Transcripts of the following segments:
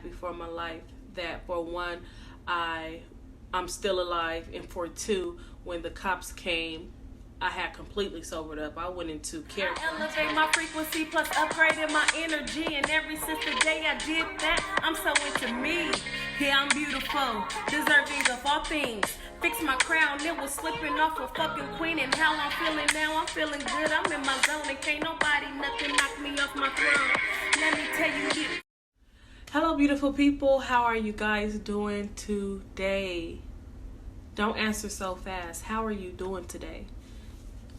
happy for my life that, for one, I'm still alive, and for two, when the cops came, I had completely sobered up. I went into character. I elevate my frequency plus upgrading my energy, and every since the day I did that, I'm so into me. Yeah, I'm beautiful, deserving of all things. Fix my crown, it was slipping off a fucking queen, and how I'm feeling now, I'm feeling good. I'm in my zone, and can't nobody nothing knock me off my throne. Let me tell you this. Hello, beautiful people. How are you guys doing today? Don't answer so fast. How are you doing today?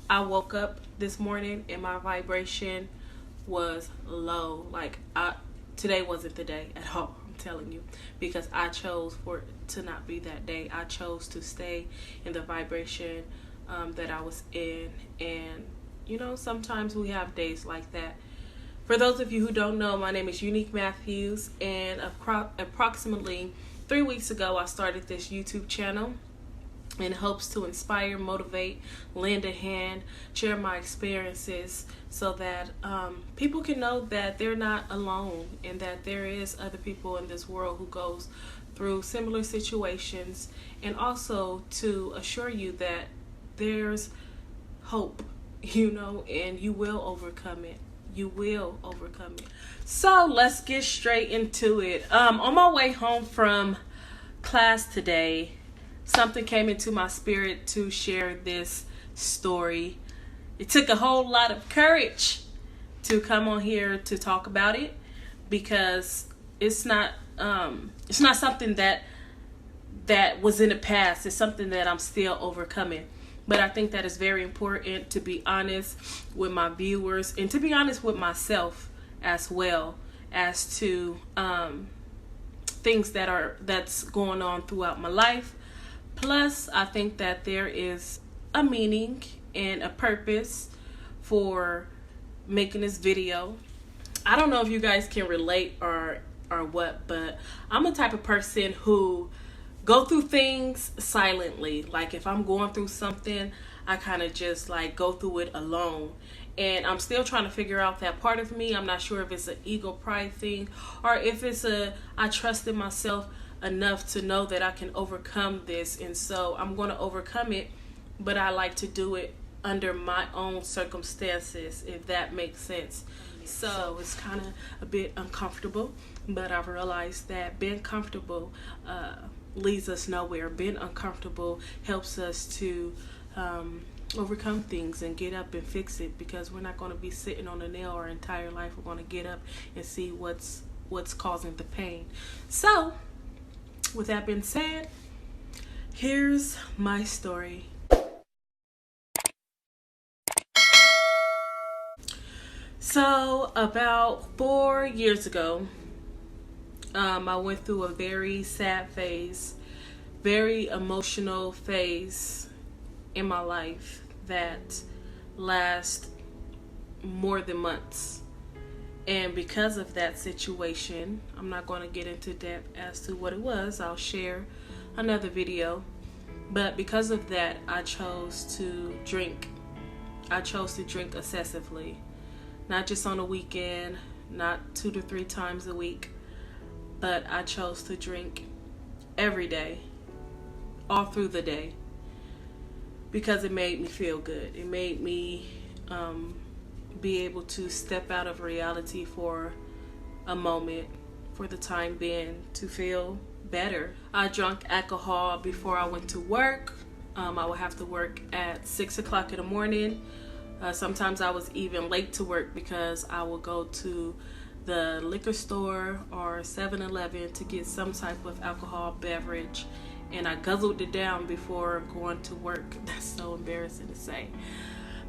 I woke up this morning and my vibration was low. Today wasn't the day at all, I'm telling you, because I chose for it to not be that day. I chose to stay in the vibration that I was in. And you know, sometimes we have days like that. For those of you who don't know, my name is Unique Matthews, and approximately 3 weeks ago I started this YouTube channel in hopes to inspire, motivate, lend a hand, share my experiences so that people can know that they're not alone and that there is other people in this world who goes through similar situations, and also to assure you that there's hope, you know, and you will overcome it. You will overcome it. So let's get straight into it. On my way home from class today, something came into my spirit to share this story. It took a whole lot of courage to come on here to talk about it, because it's not something that was in the past. It's something that I'm still overcoming. But I think that it's very important to be honest with my viewers and to be honest with myself as well, as to things that's going on throughout my life. Plus, I think that there is a meaning and a purpose for making this video. I don't know if you guys can relate or what, but I'm the type of person who go through things silently. Like if I'm going through something, I kind of just like go through it alone. And I'm still trying to figure out that part of me. I'm not sure if it's an ego pride thing or if it's I trust in myself enough to know that I can overcome this, and so I'm going to overcome it, but I like to do it under my own circumstances, if that makes sense. So it's kind of a bit uncomfortable, but I've realized that being comfortable leads us nowhere. Being uncomfortable helps us to overcome things and get up and fix it, because we're not going to be sitting on a nail our entire life. We're going to get up and see what's causing the pain. So with that being said, here's my story. So about 4 years ago, I went through a very sad phase, very emotional phase in my life that lasts more than months. And because of that situation, I'm not going to get into depth as to what it was. I'll share another video. But because of that, I chose to drink. I chose to drink excessively. Not just on the weekend, not 2 to 3 times a week, but I chose to drink every day, all through the day, because it made me feel good. It made me be able to step out of reality for a moment, for the time being, to feel better. I drank alcohol before I went to work. I would have to work at 6 o'clock in the morning. Sometimes I was even late to work because I would go to the liquor store or 7-Eleven to get some type of alcohol beverage, and I guzzled it down before going to work. That's so embarrassing to say,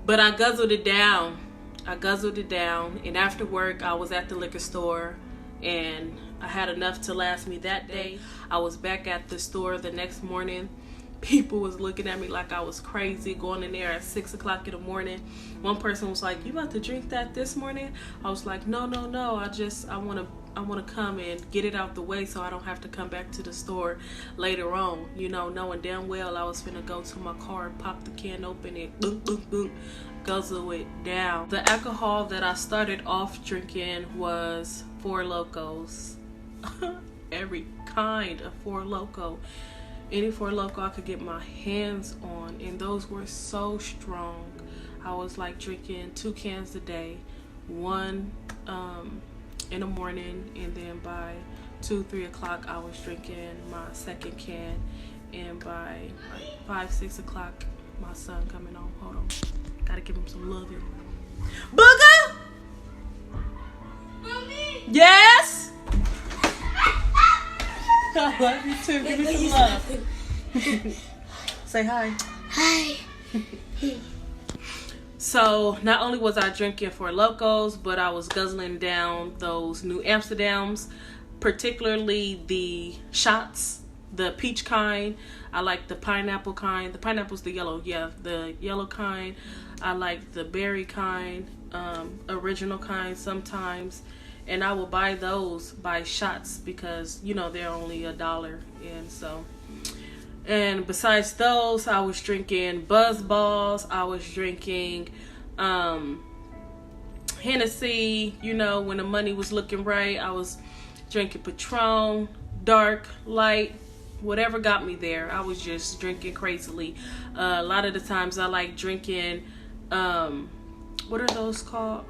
but I guzzled it down. And after work I was at the liquor store, and I had enough to last me that day. I was back at the store the next morning. People was looking at me like I was crazy going in there at 6 o'clock in the morning. One person was like, "You about to drink that this morning?" I was like, no, I want to come and get it out the way so I don't have to come back to the store later on, you know, knowing damn well I was finna go to my car and pop the can open and boom, boom, boom, guzzle it down. The alcohol that I started off drinking was Four Locos. every kind of Four Loko. Any Four Loko I could get my hands on, and those were so strong. I was like drinking 2 cans a day, one in the morning, and then by 2-3 o'clock I was drinking my second can, and by like 5-6 o'clock my son coming home. Hold on, gotta give him some loving. Booger! Mommy! Yes! I love you too. Give me some love. Say hi. Hi. So not only was I drinking Four Lokos, but I was guzzling down those New Amsterdams, particularly the shots, the peach kind. I like the pineapple kind. The pineapple's the yellow, yeah, the yellow kind. I like the berry kind, original kind sometimes. And I will buy those by shots because, you know, they're only $1. And besides those, I was drinking Buzz Balls. I was drinking Hennessy. You know, when the money was looking right, I was drinking Patron, dark, light, whatever got me there. I was just drinking crazily. A lot of the times I like drinking, what are those called?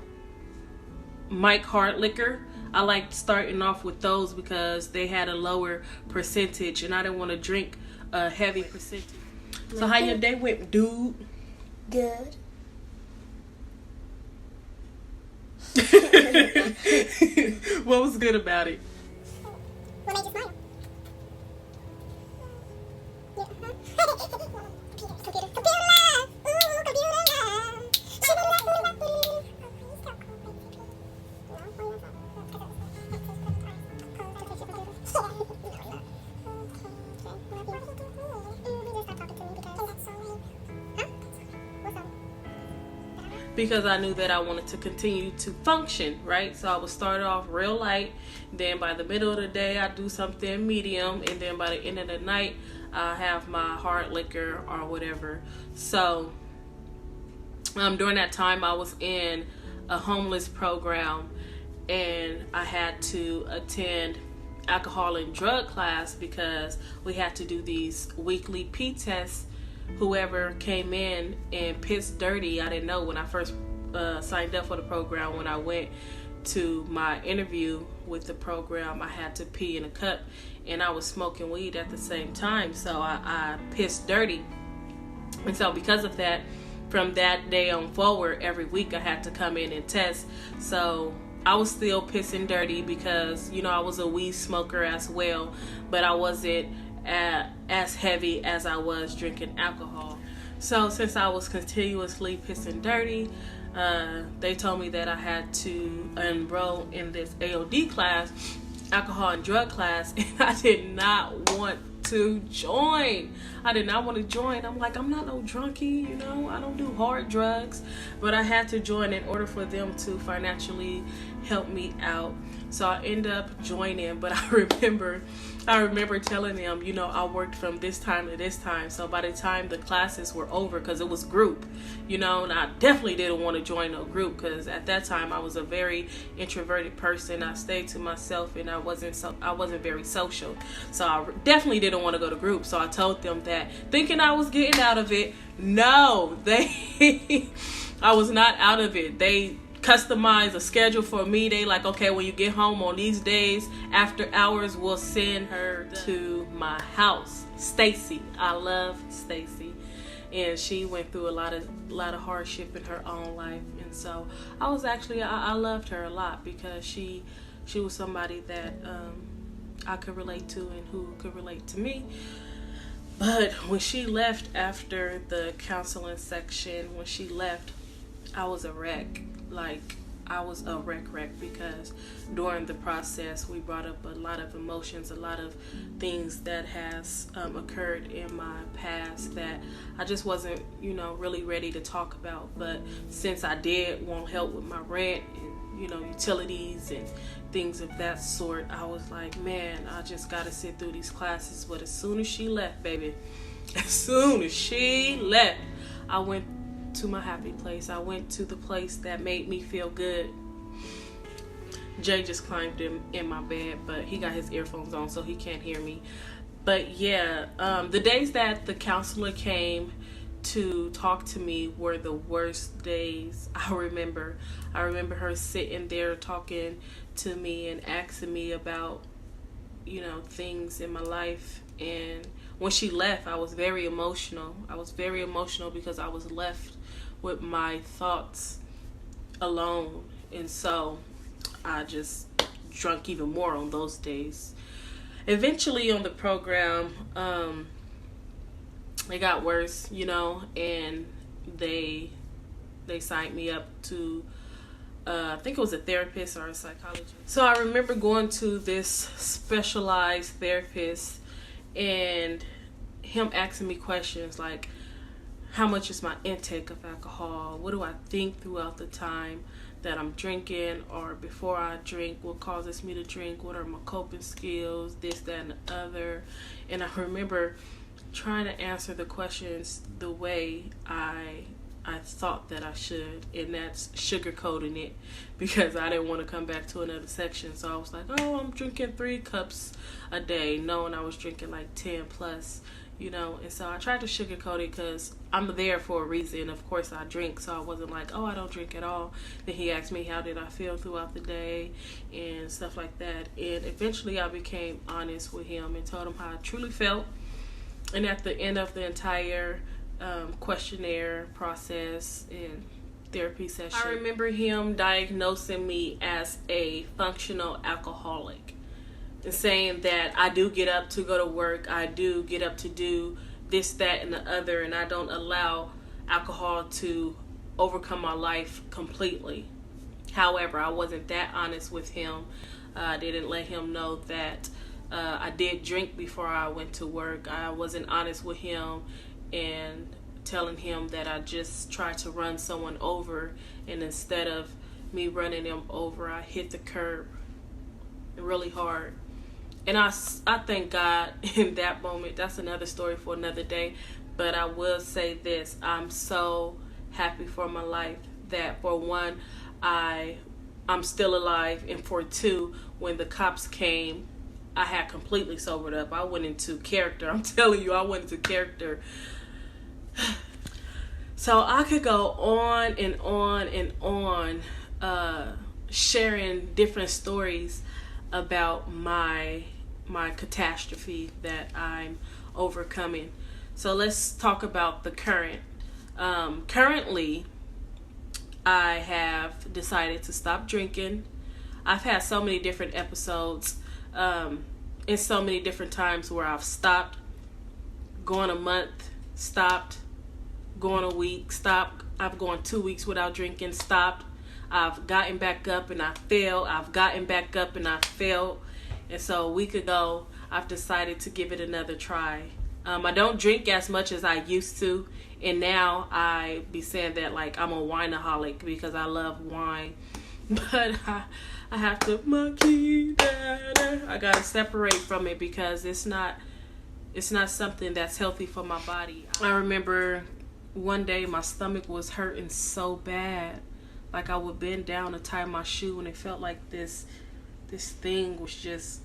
Mike Hard Liquor. I like starting off with those because they had a lower percentage and I didn't want to drink a heavy percentage. So how your day went, dude? Good. What was good about it? What made you smile? Computer love! Ooh, computer love! Because I knew that I wanted to continue to function, right? So I would start off real light, then by the middle of the day I do something medium, and then by the end of the night I have my hard liquor or whatever. So during that time I was in a homeless program, and I had to attend alcohol and drug class because we had to do these weekly P tests. Whoever came in and pissed dirty, I didn't know when I first signed up for the program. When I went to my interview with the program, I had to pee in a cup, and I was smoking weed at the same time, so I pissed dirty. And so because of that, from that day on forward, every week I had to come in and test. So I was still pissing dirty because, you know, I was a weed smoker as well, but I wasn't as heavy as I was drinking alcohol. So since I was continuously pissing dirty, they told me that I had to enroll in this AOD class, alcohol and drug class, and I did not want to join. I did not want to join. I'm like, I'm not no drunkie, you know, I don't do hard drugs, but I had to join in order for them to financially help me out. So I end up joining, but I remember telling them, you know, I worked from this time to this time. So by the time the classes were over, because it was group, you know, and I definitely didn't want to join no group because at that time I was a very introverted person. I stayed to myself and I wasn't very social. So I definitely didn't want to go to group. So I told them that, thinking I was getting out of it. No, I was not out of it. They customize a schedule for me. They like, okay, when you get home on these days after hours, we'll send her to my house. Stacy, I love Stacy, and she went through a lot of hardship in her own life, and so I loved her a lot because she was somebody that I could relate to and who could relate to me. But when she left after the counseling section, when she left, I was a wreck. Like, I was a wreck because during the process we brought up a lot of emotions, a lot of things that has occurred in my past that I just wasn't, you know, really ready to talk about. But since I did want help with my rent and, you know, utilities and things of that sort, I was like, man, I just gotta sit through these classes. But as soon as she left, baby, I went to my happy place. I went to the place that made me feel good. Jay just climbed in my bed, but he got his earphones on, so he can't hear me. But yeah, the days that the counselor came to talk to me were the worst days. I remember her sitting there talking to me and asking me about, things in my life. And when she left, I was very emotional. Because I was left with my thoughts alone. And so I just drunk even more on those days. Eventually on the program, it got worse, and they signed me up to I think it was a therapist or a psychologist. So I remember going to this specialized therapist and him asking me questions like, how much is my intake of alcohol? What do I think throughout the time that I'm drinking or before I drink? What causes me to drink? What are my coping skills? This, that, and the other. And I remember trying to answer the questions the way I thought that I should, and that's sugarcoating it, because I didn't want to come back to another section. So I was like, oh, I'm drinking 3 cups a day, knowing I was drinking like 10 plus, and so I tried to sugarcoat it because I'm there for a reason. Of course I drink, so I wasn't like, oh, I don't drink at all. Then he asked me how did I feel throughout the day and stuff like that, and eventually I became honest with him and told him how I truly felt. And at the end of the entire questionnaire process and therapy session, I remember him diagnosing me as a functional alcoholic and saying that I do get up to go to work, I do get up to do this, that, and the other, and I don't allow alcohol to overcome my life completely. However, I wasn't that honest with him. I didn't let him know that I did drink before I went to work. I wasn't honest with him and telling him that I just tried to run someone over, and instead of me running them over, I hit the curb really hard. And I thank God in that moment. That's another story for another day. But I will say this. I'm so happy for my life that, for one, I'm still alive. And for two, when the cops came, I had completely sobered up. I went into character. I'm telling you, I went into character. So I could go on and on and on, sharing different stories about my catastrophe that I'm overcoming. So let's talk about the current. Currently, I have decided to stop drinking. I've had so many different episodes, in so many different times where I've stopped, going a month, stopped, going a week, stopped. I've gone 2 weeks without drinking, stopped. I've gotten back up and I failed. I've gotten back up and I failed. And so a week ago, I've decided to give it another try. I don't drink as much as I used to. And now I be saying that like I'm a wineaholic because I love wine. But I have to monkey that. I gotta separate from it because it's not something that's healthy for my body. I remember one day my stomach was hurting so bad. Like I would bend down to tie my shoe and it felt like this thing was just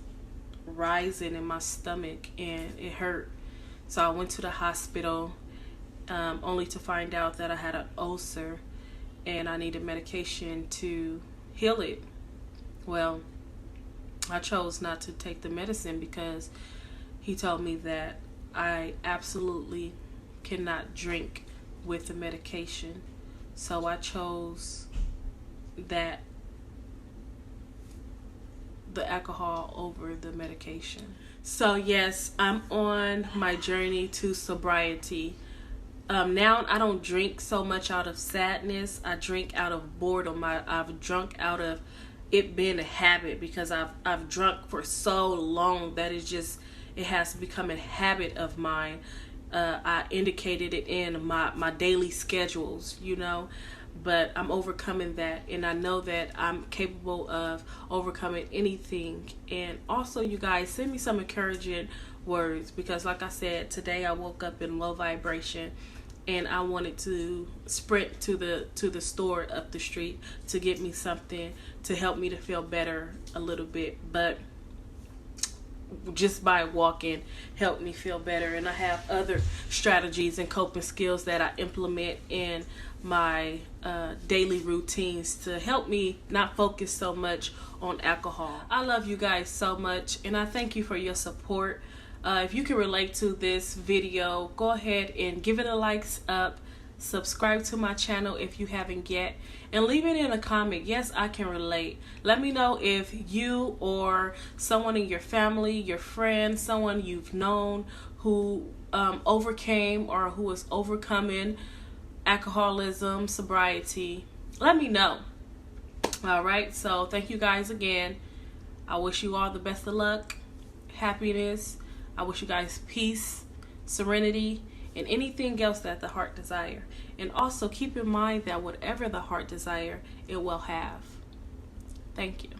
rising in my stomach and it hurt. So I went to the hospital, only to find out that I had an ulcer and I needed medication to heal it. Well, I chose not to take the medicine because he told me that I absolutely cannot drink with the medication. So I chose the alcohol over the medication. So yes, I'm on my journey to sobriety. Now I don't drink so much out of sadness. I drink out of boredom. I've drunk out of it being a habit because I've drunk for so long that it has become a habit of mine. I indicated it in my daily schedules, but I'm overcoming that, and I know that I'm capable of overcoming anything. And also, you guys, send me some encouraging words because like I said, today I woke up in low vibration and I wanted to sprint to the store up the street to get me something to help me to feel better a little bit. But just by walking helped me feel better. And I have other strategies and coping skills that I implement in my daily routines to help me not focus so much on alcohol. I love you guys so much, and I thank you for your support. If you can relate to this video, go ahead and give it a likes up, subscribe to my channel if you haven't yet, and leave it in a comment. Yes, I can relate. Let me know if you or someone in your family, your friend, someone you've known who overcame or who is overcoming alcoholism, sobriety. Let me know. All right, so thank you guys again. I wish you all the best of luck, happiness. I wish you guys peace, serenity, and anything else that the heart desire. And also keep in mind that whatever the heart desire, it will have. Thank you.